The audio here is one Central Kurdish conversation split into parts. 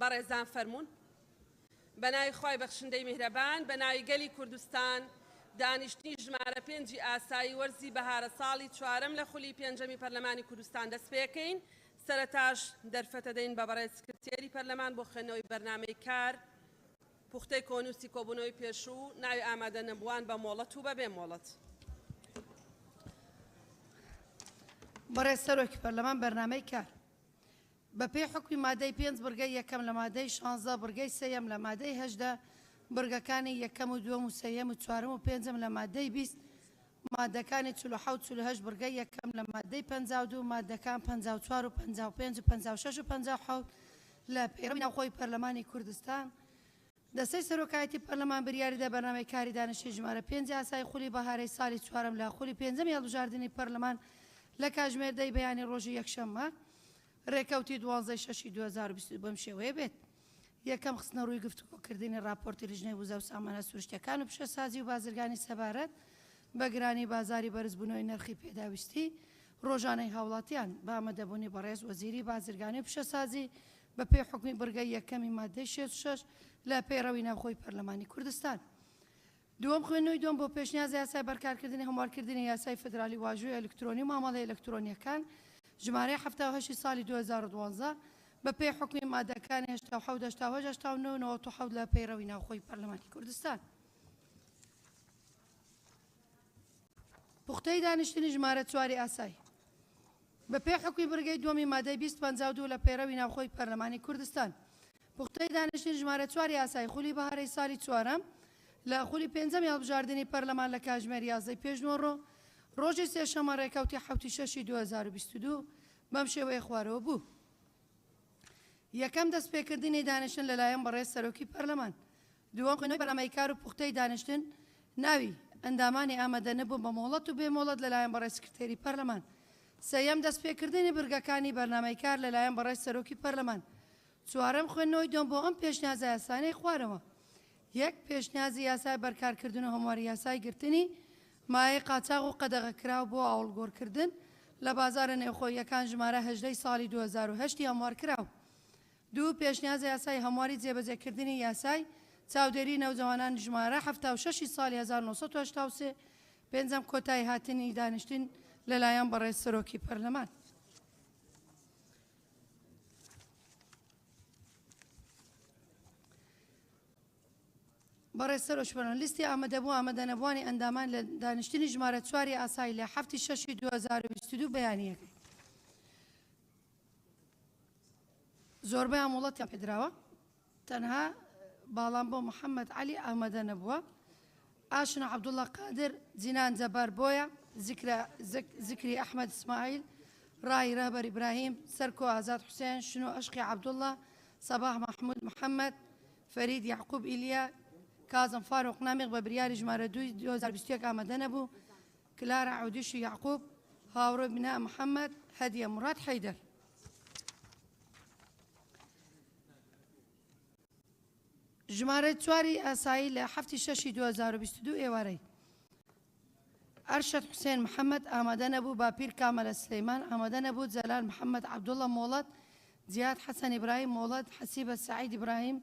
بەڕێزان فەرموون بە ناوی خۆی بەخشندەی میهرەبان بە ناوی گەلی کوردستان دانیشتنی ژمارە 5 ئاسایی وەرزی بەهارە ساڵی 4 لە خولی 5 پەرلەمانی کوردستان دەست پێکەین. سەرەتاش دەرفەتە دەین بە بەڕێز سکرتێری پەرلەمان بۆ خوێندنەوەی بەرنامەی کار پوختەی کۆنووسی کۆبوونەوەی پێشوو ناوی ئامادە نەبووان بە مۆڵەت و بەبێ مۆڵەت. بەڕێز سەرۆکی پەرلەمان بەرنامەی کار بە پێی حکمی مادەی 5 بڕگەی یەکەم لە مادەی 16 بڕگەی سەیەم لە مادەی 8 بڕگەکانی یەکەم و دووەم و سەیەم و چوارم و پێنجەم لە مادەی 20 مادەکانی 47 48 بڕگەی یەکەم لە مادەی 52 مادەکان 54 و 55 و 56 و 57 لە پەیڕەوی ناوخۆی پەرلەمانی کوردستان دەستەی سەرۆکایەتی پەرلەمان بریاریدا بەرنامەی کاری دانیشتنی ژمارە 5 ئاسایی خولی بەهارەی ساڵی 4 لە خولی 5 هەڵبژاردننی پەرلەمان لە کاتژمێردەی بەیانی ڕۆژی یەکشەممە ڕێکەوتی 12/6/2020 بەم شێوەیە بێت. یەکەم خستنە ڕووی گفتوگۆکردنی راپۆرتی لیژنەی وزە و سامانە سروشتیەکان و پیشەسازی و بازرگانی سەبارەت بە گرانی بازاری بەرزبوونەوەی نرخی پێداویستی ڕۆژانەی هاوڵاتیان بە ئامادەبوونی بەڕێز وەزیری بازرگانی و پیشەسازی بە پێی حکمی بڕگەی یەکەمی مادەی 66 لە پەیڕەوی ناوخۆی پەرلەمانی کوردستان. دووەم خوێندنەوەی دووەم بۆ پێشنیازی یاسای بەرکارکردنی هەموارکردنی یاسای فدرالی واژووی ئەلکترۆنی و مامەڵەی ئەلکترۆنیەکان ژمارەی 78 ساڵی 2012 بە پێی حکمی مادەکانی 1970 لە پەیڕەوی ناوخۆی پەرلەمانی کوردستان. پوختەی دانیشتنی ژمارە 4 ئاسایی بە پێی حکمی بڕگەی دووەمی مادەی 252 لە پەیڕەوی ناوخۆی پەرلەمانی کوردستان. پوختەی دانیشتنی ژمارە 4 ئاسایی خولی بەهارەی ساڵی 4 لە خولی 5 هەڵبژاردننی پەرلەمان لە کاتژمێر 11 پێشنۆڕۆ ڕۆژی سێشەممە ڕێکەوتی 7/6/2022 بەم شێوەیە خوارەوە بوو. یەکەم دەستپێکردنی دانیشتن لەلایەن بەڕێز سەرۆکی پەرلەمان. دووەم خوێندنەوەی بەرنامەی کار و پوختەی دانیشتن ناوی ئەندامانی ئامادە نەبوو بە مۆڵەت و بێمۆڵەت لەلایەن بەڕێز سکرتێری پەرلەمان. سەیەم دەستپێکردنی بڕگەکانی بەرنامەی کار لەلایەن بەڕێز سەرۆکی پەرلەمان. چوارەم خوێندنەوەی دووەم بۆ ئەم پێشنیازە یاسانەی خوارەوە. یەک پێشنیازی یاسای بەرکارکردن و هەمواری یاسای گرتنی مایە قاچاق و قەدەغەکراو بۆ ئاوڵگۆڕکردن لە بازارە نێوخۆیەکان ژمارە 18 ساڵی 2010 هەموارکراو. دوو پێشنیازە یاسای هەمواری جێبەجێکردنی یاسای چاودێری نەوجەوانان ژمارە 76 ساڵی 1983 پێنجەم کۆتایی هاتنی دانیشتن لەلایەن بەڕێز سەرۆکی پەرلەمان. بەڕێز سەرۆکپەرلەمان لیستی ئامادەبوو ئامادەنەبووانی ئەندامان لە دانیشتنی ژمارە 4 ئاسایی لە 7/6/2022 بەیانیەکەی. زۆربەیان وڵاتیان پێدراوە تەنها باڵام بۆ محەممەد عەلی ئامادە نەبووە. ئاشنا عەبدوڵڵا قادر جینان جەبار بۆیە زیکری ئەحمەد ئیسماعیل ڕای ڕەهبەر ئیبراهیم سەرکۆ ئازاد حوسێن شنو عشقی عەبدوڵڵا سەباح محمود محەممەد فەرید یعقوب ئیلیا کازم فاروق نامیق بە بریاری ژمارە 2021 ئامادە نەبوو. کلارە عودیش یعقوب هاوڕێ بنا محەممەد هەدیە مراد حەیدەر. ژمارە 4 ئاسایی لە 7/6/2022 ئێوارەی ئەرشەد حوسێن محەممەد ئامادە نەبوو. باپیر کامەلە سلەیمان ئامادە نەبوو. جەلال محەممەد عەبدوڵڵا مۆڵەت زیاد حەسەن ئیبراهیم مۆڵەت حەسیبە سەعید ئیبراهیم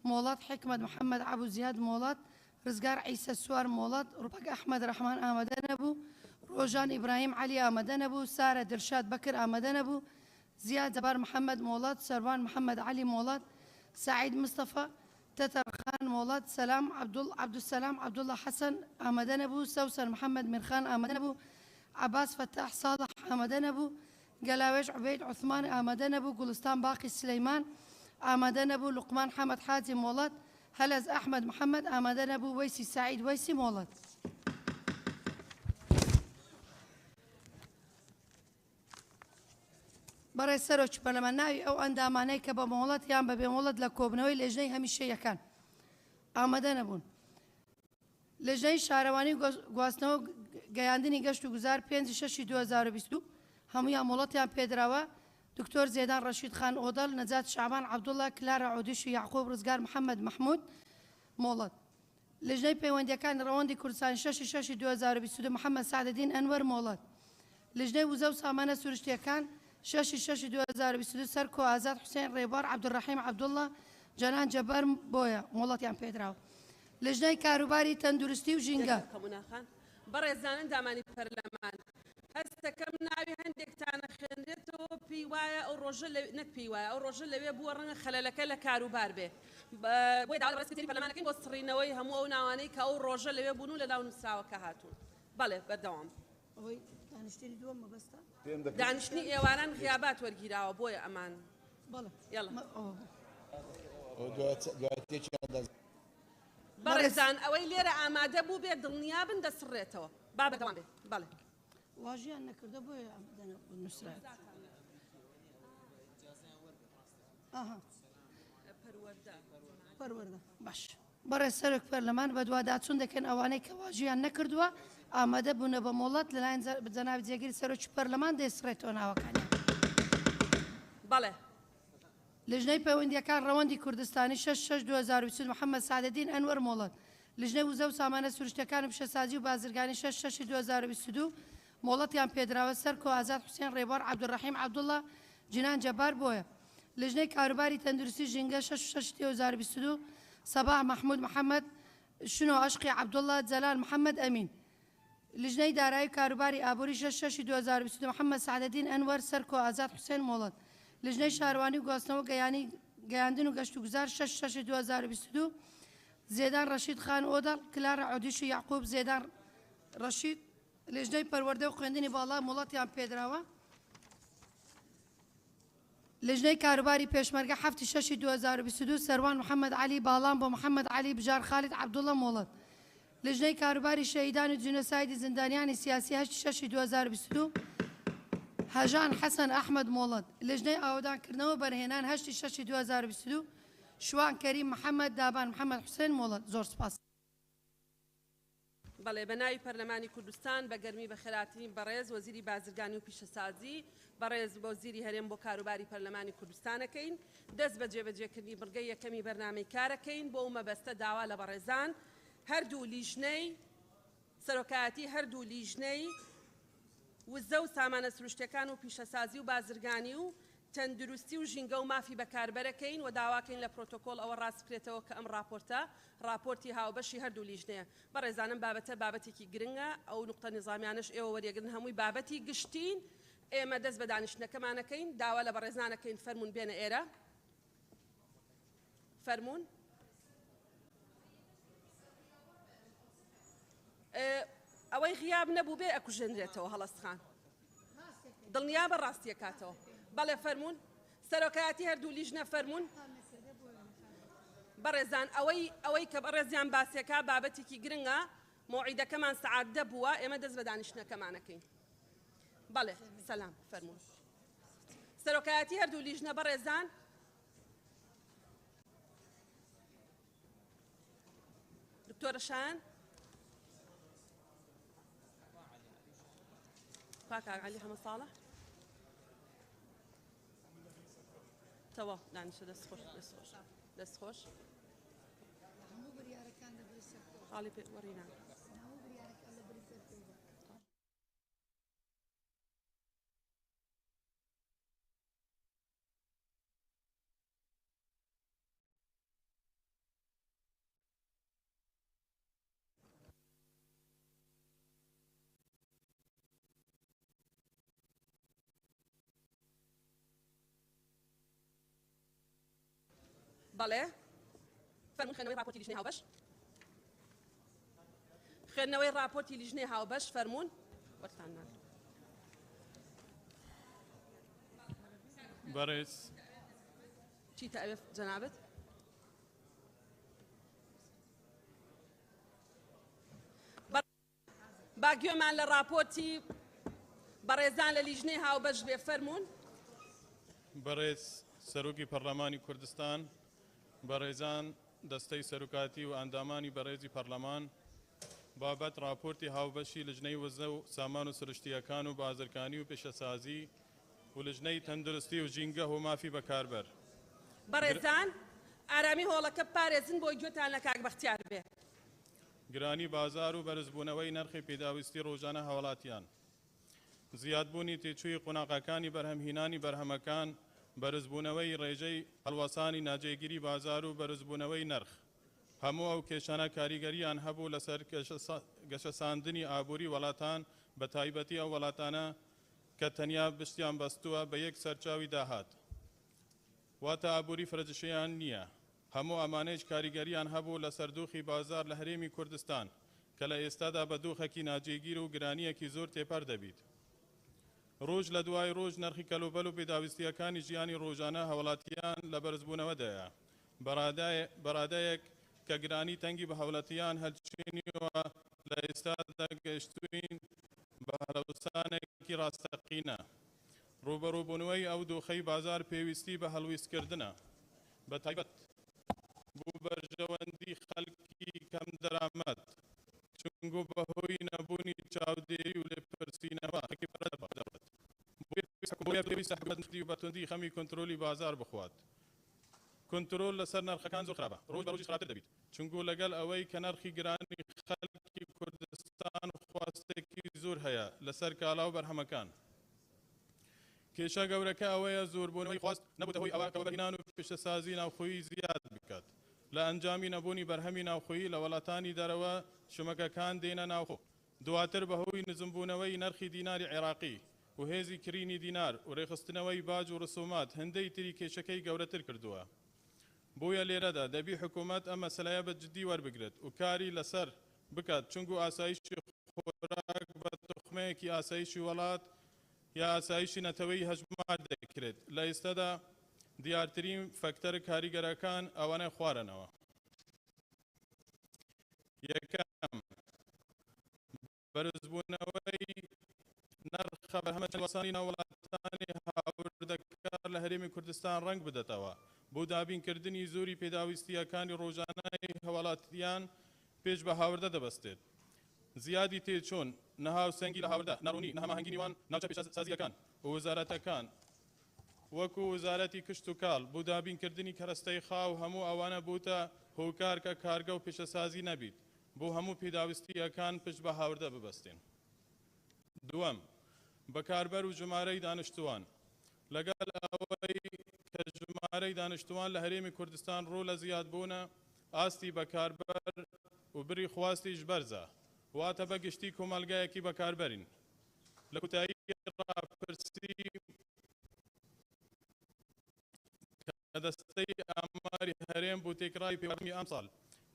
مۆڵەت حکمت محەممەد عەبوو زیاد مۆڵەت ڕزگار عیسە سوار مۆڵەت ڕوپەک ئەحمەد ڕەحمان ئامادە نەبوو. ڕۆژان ئیبراهیم عەلی ئامادە نەبوو. سارە دڵشاد بەکر ئامادە نەبوو. زیاد جەبار محەممەد مۆڵەت سەروان محەممەد عەلی مۆڵەت سعید مستەفا تەتەرخان مۆڵەت سەلام عەبدوسەلام عەبدوڵڵا حەسەن ئامادە نەبوو. سەوسەر محەممەد میرخان ئامادە نەبوو. عەباس فەتاح ساڵح ئامادە نەبوو. گەلاوێژ عوبەید عوسمان ئامادە نەبوو. گوڵستان باقی سلەیمان ئامادە نەبوو. لوقمان حەمەد حاجی مۆڵەت هەلەز ئەحمەد محەممەد ئامادە نەبوو. وەیسی سعید وەیسی مۆڵەت. بەڕێز سەرۆکی پەرلەمان ناوی ئەو ئەندامانەی کە بە مۆڵەت یان بە بێمۆڵەت لە کۆبنەوەی لێژنەی هەمیشەیەکان ئامادە نەبوون. لێژنەی شارەوانی گواستنەوە گەیاندنی گەشت و گوزار 5/6/2022 هەموویان مۆڵەتیان پێدراوە. دکتۆر زێدان ڕەشید خان ئۆدەڵ نەجات شعبان عەبدوڵڵا کلارە عودیش و یعقوب ڕزگار محەممەد محمود مۆڵەت. لێژنەی پەیوەندیەکان ڕەوەندی کوردستان 6/6/2022 محەممەد سعدەدین ئەنوەر مۆڵەت. لێژنەی وزە و سامانە سروشتیەکان 6 2022 سەرکۆ ئازاد حوسێن ڕێبوار عەبدوڕەحیم عەبدوڵڵا جەنان جەبار بۆیە مۆڵەتیان پێدراوە لەژنەی کاروباری تەندروستی و ژینگە کەموناخان بەڕێزانن دامانی پەرلەمان هەستەکەم ناوی هەندێکتانە خوێندرێتەوە پێی وایە ئەو ڕۆژە نەک پێی وایە ئەو ڕۆژە لەوێ بووە ڕەنگە خەلەلەکە لە کاروبار بێ بۆی داوا لە ڕێسپێکتەری پەرلەمانەکەین بۆ سڕینەوەی هەموو ئەو ناوانەی کە ئەو ڕۆژە لەوێ بوون و لە ناو نووسراوەکە هاتوون بەڵێ بەردەوام ئەوەی دانیشتنی دووەم مەبەستە دانیشتنی ئێواران غیابات وەرگیراوە بۆیە ئەمان بەڵێ یاڵا دواتێکیان بەڕێزان ئەوەی لێرە ئامادە بوو بێ دڵنیابن دەسڕێتەوە با بەردەوام بێ بەڵێ واژیان نەکردە بۆیە نووسرا پەروەردە باش بەڕێ سەرۆک پەرلەمان بە دوواداچوون دەکەن ئەوانەی کە واژیان نەکردووە ئامادە بوونە بە مۆڵەت لەلایەن جەنابی جێگیری سەرۆکی پەرلەمان دەسڕێتەوە ناوەکانیان بەڵێ لژنەی پەیوەندیەکان ڕەوەندی کوردستانی 6/6/2020 محەممەد سعدەدین ئەنوەر مۆڵەت لژنەی وزە و سامانە سروشتەکان و پیشەسازی و بازرگانی 6/6/2022 مۆڵەتیان پێدراوە سەرکۆ ئازاد حوسێن ڕێبوار عەبدوڕەحیم عەبدوڵڵا جینان جەبار بۆیە لژنەی کاروباری تەندروستی ژینگە 6/6/2022 سەباح محمود محەممەد شنۆ عەشقی عەبدوڵڵا جەلال محەممەد ئەمین لژنەی دارایی و کاروباری ئابووری 6/6/2022 محەممەد سعدەدین ئەنوەر سەرکۆ ئازاد حوسێن مۆڵەت لژنەی شاروانی و گواستنەوە گەیاندن و گەشت و گوزار 6/6/2022 زێدان ڕەشید خان ئۆدەڵ کلارە عودیش و یعقوب زێدان ڕەشید لژنەی پەروەردە و خوێندنی باڵا مۆڵەتیان پێدراوە لژنەی کاروباری پێشمەرگە 7/6/2022 سەروان محەممەد علی باڵام بۆ محەممەد علی بژار خالید عەبدوڵڵا مۆڵەت لژنەی کاروباری شەهیدان و جنۆسایدی زیندانیانی سیاسی 8/6/2022 هەژان حەسەن ئەحمەد مۆڵەت لژنەی ئاودانکردنەوە بەرهێنان 8/6/2022 شوان کەریم محەممەد دابان محەممەد حوسێن مۆڵەت زۆر سپاس بەڵێ بە ناوی پەرلەمانی کوردستان بە گەرمی بە خێراترین بەڕێز وەزیری بازرگانی و پیشەسازی بەڕێز بۆ وەزیری هەرێم بۆ کاروباری پەرلەمانی کوردستانەکەین دەست بە جێبەجێکردنی بڕگەی یەکەمی بەرنامەی کارەکەین بۆ مەبەستە داوا لە بەڕێزان هەردوو لیژنەی سەرۆکایەتی هەردوو لیژنەی وزە و سامانە سروشتەکان و پیشەسازی و بازرگانی و تەندروستی و ژینگە و مافی بەکاربەرەکەین و داواکەین لە پرۆتۆکۆل ئەوە ڕاستکرێتەوە کە ئەم راپۆرتی هاوبەشی هەردوو لیژنەیە بەڕێزانم بابەتە بابەتێکی گرنگە ئەو نوقتە نظامیانش ئێوە وەریەگرن هەمووی بابەتی گشتین ئێمە دەست بە دانیشتنەکەمانەکەین داوا لە بەڕێزانەکەین فەرمون بێنە ئێرە فەرمون ئەوەی غیاب نەبوو بێ ئەکوژێنرێتەوە هەڵەستخان دڵنیا بە ڕاستیە کاتەوە بەڵێ فەرمون سەرۆکایەتی هەردوو لیژنە فەرمون بەڕێزان ئەوەی کە بەڕێزیان باسیەکە بابەتێکی گرنگە مۆعیدەکەمان سەعادە بووە ئێمە دەست بە دانیشتنەکەمانەکەین بەڵێ سەلام فەرمون سەرۆکایەتی هەردوو لیژنە بەڕێزان دکتۆرە شایان کاک علی حەمە ساڵح تەوا دانیشە دەست خۆش خاڵی پێ وەڕینان بەڵێ فەرمون خوێندنەوەی راپۆرتی لیژنەی هاوبەش خوێندنەوەی راپۆرتی لیژنەی هاوبەش فەرمون وەرتان ناگرم بەڕێز چیتە ئەوێ جەنابەت با گوێمان لە راپۆرتی بەڕێزان لە لیژنەی هاوبەش بێ فەرمون بەڕێز سەرۆکی پەرلەمانی کوردستان بەڕێزان دەستەی سەرۆکاتی و ئەندامانی بەڕێزی پەرلەمان بابەت راپۆرتی هاوبەشی لژنەی وزە و سامان و سروشتیەکان و بازرگانی و پیشەسازی و لژنەی تەندروستی و ژینگە و مافی بەکاربەر بەڕێزان ئارامی هۆڵەکە پارێزن بۆی گوێتان لە کاک بەختیار بێ گرانی بازار و بەرزبوونەوەی نرخی پێداویستی ڕۆژانە هاوڵاتیان زیادبوونی تێچووی قۆناغەکانی بەرهەمهێنانی بەرهەمەکان، بەرزبوونەوەی ڕێژەی هەڵوەسانی ناجێگیری بازار و بەرزبوونەوەی نرخ. هەموو ئەو کێشانە کاریگەریان هەبوو لەسەر گەشەساندنی ئابووری وڵاتان، بە تایبەتی ئەو وڵاتانە کە تەنیا بشتیان بەستووە بە یەک سەرچاوی داهات، واتە ئابووری فرەجشەیان نییە. هەموو ئەمانەیش کاریگەریان هەبوو لە سەردووخی بازار لە هەرێمی کوردستان کە لە ئێستادا بە دۆخێکی ناجێگیر و گرانیەکی زۆر تێپەر دەبیت. ڕۆژ لە دوای ڕۆژ نرخی کەلوبەل و پێداویستیەکانی ژیانی ڕۆژانە هەوڵاتیان لە بەرزبوونەوەدایە. بەڕادەیەک کە گرانی تەنگی بە هەوڵەتیان هەلچێنیەوە لە ئێستادا گەشتوین بە هەڵەوسانێکی ڕاستەقینە. ڕوبەڕووبوونەوەی ئەو دۆخەی بازار پێویستی بە هەڵویستکردنە، بە تایبەت بوو بەرژەوەندی خەڵکی کەم دەرامەت، چونگۆ بەهۆی نەبوونی چاودێری و لێپرسینەوە و بەتوندی خەمی کۆنترۆلی بازار بخوات. کۆنترۆل لەسەر نرخەکان زۆر خراپە، ڕۆژ بە ڕۆژی خراپتر دەبیت، چونگۆ لەگەڵ ئەوەی کە نرخی گرانی خەڵکی کوردستان خواستێکی زۆر هەیە لەسەر کالا و بەرهەمەکان. کێشە گەورەکە ئەوەیە زۆربوونەوەی خواست نەبووتە هۆی ئەوە کە بەرهێنان و پیشەسازی ناوخۆیی زیاد بکات. لە ئەنجامی نەبوونی بەرهەمی ناوخۆیی لە وڵاتانی دەرەوە شمەکەکان دێنە ناوخۆ. دواتر بەهۆی نزمبوونەوەی نرخی دیناری عێراقی و هێزی کرینی دینار و ڕێخستنەوەی باج و ڕسومات هەندەی تری کێشەکەی گەورەتر کردووە. بۆیە لێرەدا دەبی حکوومەت ئەم مەسەلەیە بە جددی وەربگرێت و کاری لەسەر بکات، چونگو ئاسایشی خۆراک بە توخمەیەکی ئاسایشی وڵات یا ئاسایشی نەتەوەی هەژمار دەکرێت. لە ئێستادا دیارترین فەکتەر کاریگەرەکان ئەوانە خوارنەوە. یەکەم، بەرزبوونەوەی نرخە بەرهەمە وەسانی ناوەڵاتانی هاوردەکار لە هەرێمی کوردستان ڕەنگ بدەتەوە بۆ دابینکردنی زۆری پێداویستیەکانی ڕۆژانەی هەوڵاتیان پێش بە هاوردە دەبەستێت. زیادی تێچۆن نەهاو سەنگی لە هاوردە ناڕوونی نەهەماهەنگی نێوان ناوچە پێشسازیەکان و وەزارەتەکان وەکو وەزارەتی کشت و کاڵ بۆ دابینکردنی کەرەستەی خاو هەموو ئەوانە بووتە هۆکار کە کارگە و پێشەسازی نەبیت بۆ هەموو پێداویستیەکان پشت بە هاوردە ببەستێن. دووەم، بەکاربەر و ژمارەی دانیشتوان. لەگەڵ ئەوەی کە ژمارەی دانیشتوان لە هەرێمی کوردستان ڕۆ لە زیادبوونە، ئاستی بەکاربەر و بری خواستیش بەرزە، واتە بە گشتی کۆمەلگایەکی بەکاربەرین. لە کوتایی ڕاپرسی کە دەستەی ئاماری هەرێم بۆ تێکڕای پێوەمی ئەم ساڵ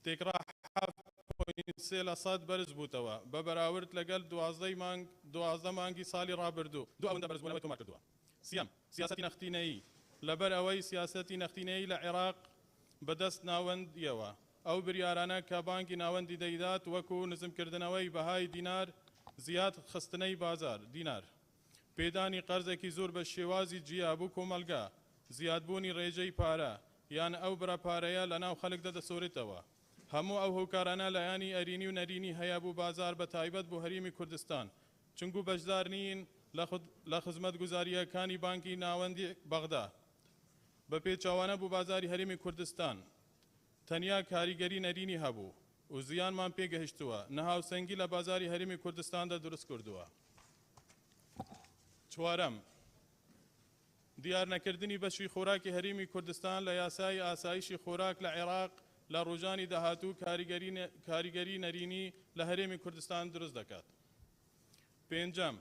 تێکڕا 7.3% بەرز بووتەوە بە بەراورد لەگەڵ 12 مانگی ساڵی ڕابردوو. دوو ئەوەندە بەرزبوونەوەی تۆمار کردووە. سیەم، سیاسەتی نەختینەیی. لەبەر ئەوەی سیاسەتی نەختینەیی لە عێراق بەدەست ناوەندیەوە، ئەو بریارانە کە بانکی ناوەندی دەیدات وەکو نزمکردنەوەی بەهای دینار، زیاد خستنەی بازار دینار، پێدانی قەرزێکی زۆر بە شێوازی جیابوو کۆمەلگا، زیادبوونی ڕێژەی پارە یان ئەو برەپارەیە لە ناو خەڵکدا دەسۆرێتەوە. هەموو ئەو هۆکارانە لایانی ئەرینی و نەرینی هەیە بوو بازار بە تایبەت بۆ هەرێمی کوردستان، چونگو بەشدار نین لە خزمەت گوزاریەکانی بانکی ناوەندی بەغدا. بە پێچاوانە بوو بازاری هەرێمی کوردستان تەنیا کاریگەری نەرینی هەبوو و زیانمان پێگەهشتووە، نەهاو سەنگی لە بازاری هەرێمی کوردستاندا دروست کردووە. چوارەم، دیار نەکردنی بەشی خۆراکی هەرێمی کوردستان لە یاسای ئاسایشی خۆراک لە عێراق لە ڕۆژانی داهاتوو کاریگەری نەرینی لە هەرێمی کوردستان دروست دەکات. پێنجەم،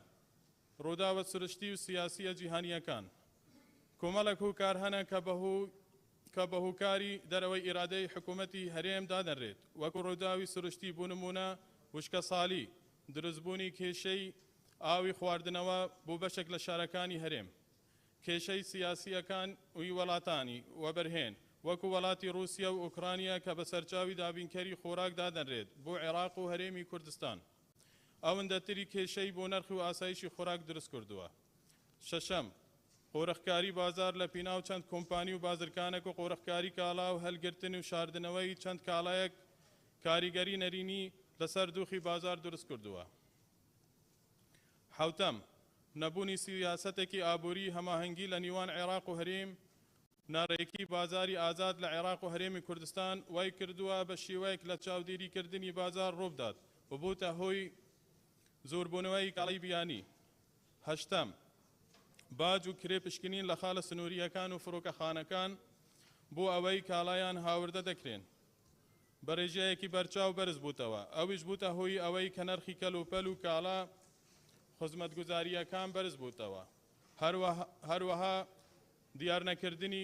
ڕووداوە سروشتی و سیاسیە جیهانیەکان. کۆمەڵێک هۆکار هەنە کە بە هۆکاری دەرەوەی ئێرادەی حکوومەتی هەرێم دادەنرێت، وەکو ڕووداوی سروشتی بوو نمونە وشکە ساڵی، دروستبوونی کێشەی ئاوی خواردنەوە بۆ بەشێک لە شارەکانی هەرێم، کێشەی سیاسیەکان وی وڵاتانی وەبەرهێن وەکو وڵاتی رووسیا و ئوکرانیا کە بە سەرچاوی دابینکەری خۆراک دادەنرێت بۆ عێراق و هەرێمی کوردستان. ئەوەندەتری کێشەی بۆ نرخ و ئاسایشی خۆراک دروست کردووە. شەشەم، قۆرەخکاری بازار لە پێناو چەند کۆمپانی و بازرگانێک و قۆرەخکاری کاڵا و هەلگرتن و شاردنەوەی چەند کاڵایەک کاریگەری نەرینی لەسەر دۆخی بازار دروست کردووە. حوتەم، نەبوونی سیاسەتێکی ئابووری هەماهەنگی لە نیوان عێراق و هەرێم، ناڕێکی بازاری ئازاد لە عێراق و هەرێمی کوردستان وای کردووە بە شێوەیەک لە چاودێریکردنی بازار ڕووبدات و بووتە هۆی زۆربوونەوەی کاڵی بیانی. هەشتم باج و کرێ پشکنین لە خاڵە سنووریەکان و فڕۆکەخانەکان بۆ ئەوەی کاڵایان هاوردە دەکرێن. بەڕێژەیەکی بەرچاو بەرز بووتەوە، ئەویش بووتە هۆی ئەوەی کە نرخی کەلوپەل و کاڵا خزمەتگوزاریەکان بەرز بووتەوە. هەروەها دیار نەکردنی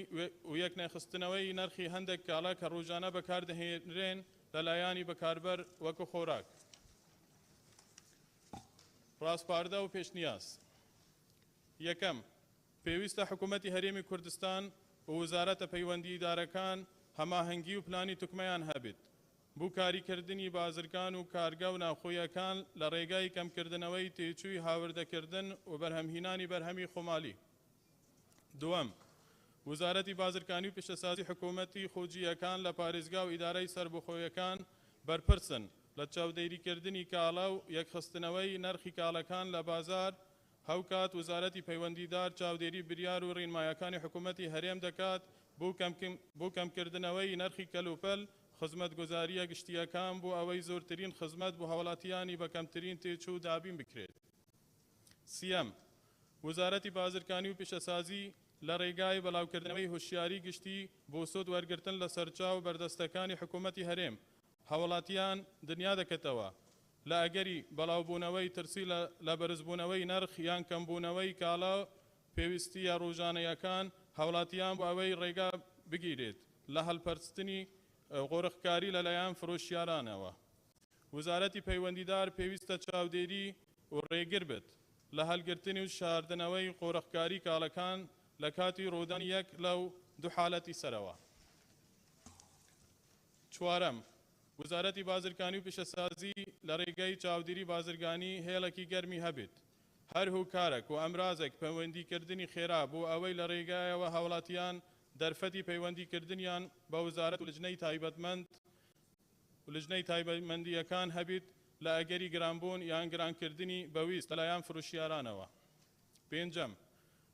و یەک نەخستنەوەی نرخی هەندێک کاڵا کە ڕۆژانە بەکاردەهێنرێن لەلایانی بەکاربەر وەکو خۆراک. ڕاستپاردە و پێشنیاز. یەکەم، پێویستە حکوومەتی هەرێمی کوردستان و وزارەتە پەیوەندیدارەکان هەماهەنگی و پلانی توکمەیان هەبێت بۆ کاریکردنی بازرگان و کارگە و ناوخۆیەکان لە ڕێگای کەمکردنەوەی تێچووی هاوردەکردن و بەرهەمهێنانی بەرهەمی خۆماڵی. دووەم، وزارەتی بازرگانی و پیشەسازی حکوومەتی خۆجیەکان لە پارێزگا و ئیدارەی سربەخۆیەکان بەرپرسن لە چاودێریکردنی کاڵا و یەکخستنەوەی نرخی کاڵەکان لە بازار. هەوکات وزارەتی پەیوەندیدار چاودێری بریار و ڕێنمایەکانی حکوومەتی هەرێم دەکات بۆ کەمکردنەوەی نرخی کەلوپەل خزمەتگوزاریە گشتیەکان بۆ ئەوەی زۆرترین خزمەت بۆ هەوڵاتیانی بە کەمترین تێچوو دابین بکرێت. سیەم، وزارەتی بازرگانی و پیشەسازی لە ڕێگای بەڵاوکردنەوەی هوشیاری گشتی بۆ سود وەرگرتن لە سەرچاو بەردەستەکانی حکوومەتی هەرێم هەوڵاتیان دنیا دەکەتەوە لە ئەگەری بەڵاوبوونەوەی ترسی لە بەرزبوونەوەی نرخ یان کەمبوونەوەی کاڵا پێویستیە ڕۆژانەیەکان هەوڵاتیان بۆ ئەوەی ڕێگا بگیرێت لە هەڵپەرستنی غۆڕخکاری لەلایەن فرۆشیارانەوە. وزارەتی پەیوەندیدار پێویستە چاودێری و ڕێگر بێت لە هەلگرتنی و شاردنەوەی غۆڕخکاری کاڵەکان لە کاتی ڕوودانی یەک لەو دوو حالەتی سەرەوە. چوارەم، وزارەتی بازرگانی و پیشەسازی لە ڕێگەی چاودێری بازرگانی هێڵێکی گەرمی هەبێت هەر هووکارێک و ئەمرازێک پەیوەندیکردنی خێرا بۆ ئەوەی لە ڕێگایەوە هاوڵاتیان دەرفەتی پەیوەندیکردنیان بە وزارەت و لجنەی تایبەتمەندیەکان هەبێت لە ئەگەری گرانبوون یان گرانکردنی بەویست لەلایەن فرۆشیارانەوە. پێنجەم،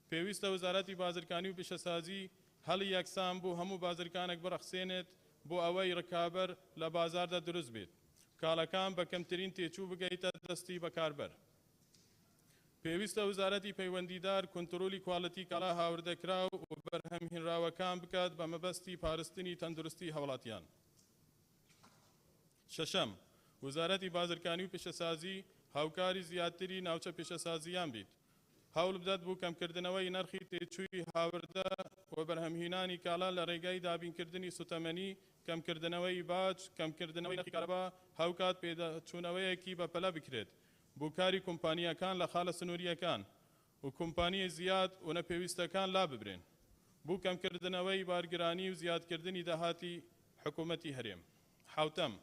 پێویستە وزارەتی بازرگانی و پیشەسازی هەڵی یەکسان بۆ هەموو بازرگانێک بڕەخسێنێت بۆ ئەوەی ڕکابەر لە بازاردا دروست بێت، کاڵەکان بە کەمترین تێچوو بگەیتە دەستی بەکاربەر. پێویستە وزارەتی پەیوەندیدار کۆنتڕۆلی کواڵەتی کاڵا هاوردەکرا و بەرهەمهێنراوەکان بکات بە مەبەستی پاراستنی تەندروستی هەوڵاتیان. شەشەم، وزارەتی بازرگانی و پیشەسازی هاوکاری زیاتری ناوچە پیشەسازیان بیت، هەوڵ بدات بۆ کەمکردنەوەی نرخی تێچووی هاوردە و بەرهەمهێنانی کاڵا لە ڕێگای دابینکردنی سوتەمەنی، کەمکردنەوەی باج، کەمکردنەوەی نرخی کارەبا، هەوکات پێداچوونەوەیەکی بەپەلە بکرێت بۆ کاری کۆمپانیەکان لە خاڵە سنووریەکان و کۆمپانیە زیاد و نەپێویستەکان لا ببرێن بۆ کەمکردنەوەی بارگرانی و زیادکردنی داهاتی حکوومەتی هەرێم. حوتەم،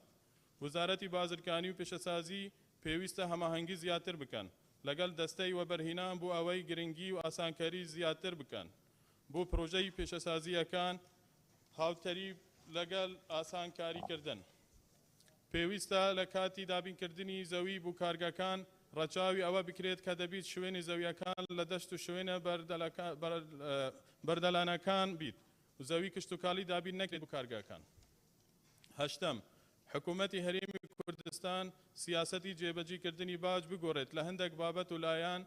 وزارەتی بازرگانی و پیشەسازی پێویستە هەماهەنگی زیاتر بکەن لەگەڵ دەستەی وەبەرهێنان بۆ ئەوەی گرنگی و ئاسانکاری زیاتر بکەن بۆ پرۆژەی پیشەسازیەکان هاوتەری لەگەڵ ئاسانکاریکردن. پێویستە لە کاتی دابینکردنی زەوی بۆ کارگەکان ڕەچاوی ئەوە بکرێت کە دەبیت شوێنی زەویەکان لە دەشت و شوێنە بەردەلانەکان بیت و زەوی کشت و کاڵی دابین نەکرێت بۆ کارگەکان. هەشتەم، حکوومەتی هەرێمی کوردستان سیاسەتی جێبەجێکردنی باج بگۆڕێت لە هەندێک بابەت و لایەن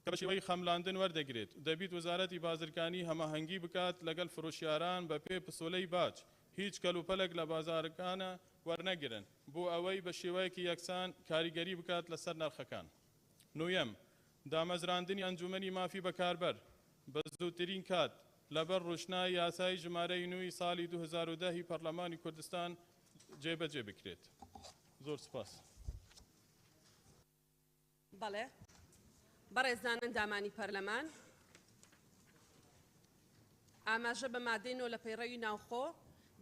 کە بە شێوەی خەملاندن وەردەگرێت. دەبیت وزارەتی بازرگانی هەماهەنگی بکات لەگەڵ فرۆشیاران بە پێ پسۆلەی باج، هیچ کەلوپەلێک لە بازارەکانە وەرنەگرن بۆ ئەوەی بە شێوەیەکی یەکسان کاریگەری بکات لەسەر نرخەکان. نوێم، دامەزراندنی ئەنجومەنی مافی بەکاربەر بە زووترین کات لەبەر ڕۆژنای یاسای ژمارەی 9 ساڵی 2010 پەرلەمانی کوردستان جێبەجێ بکرێت. زۆر سپاس. بەڵێ، بەڕێزان ئەندامانی پەرلەمان، ئاماژە بە مادەی لە پەیڕەوی ناوخۆ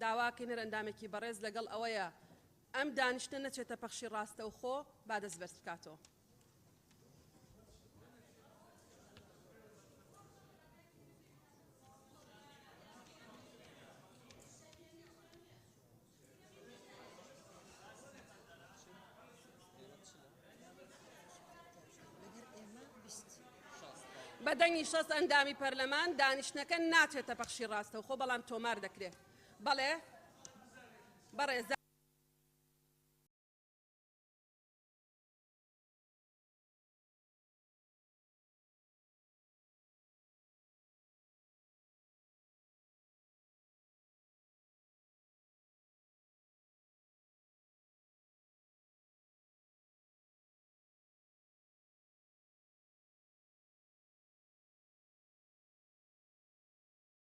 داواکەین ئەندامێکی بەڕێز لەگەڵ ئەوەیە ئەم دانیشتە نەچێتە پەخشی ڕاستە و خۆ با دەست بەرز بکاتەوە. بەدەنگی 60 ئەندامی پەرلەمان دانیشتنەکە ناچێتە پەخشی ڕاستە و خۆ بەڵام تۆمار دەکرێت. بەڵێ، بەڕێز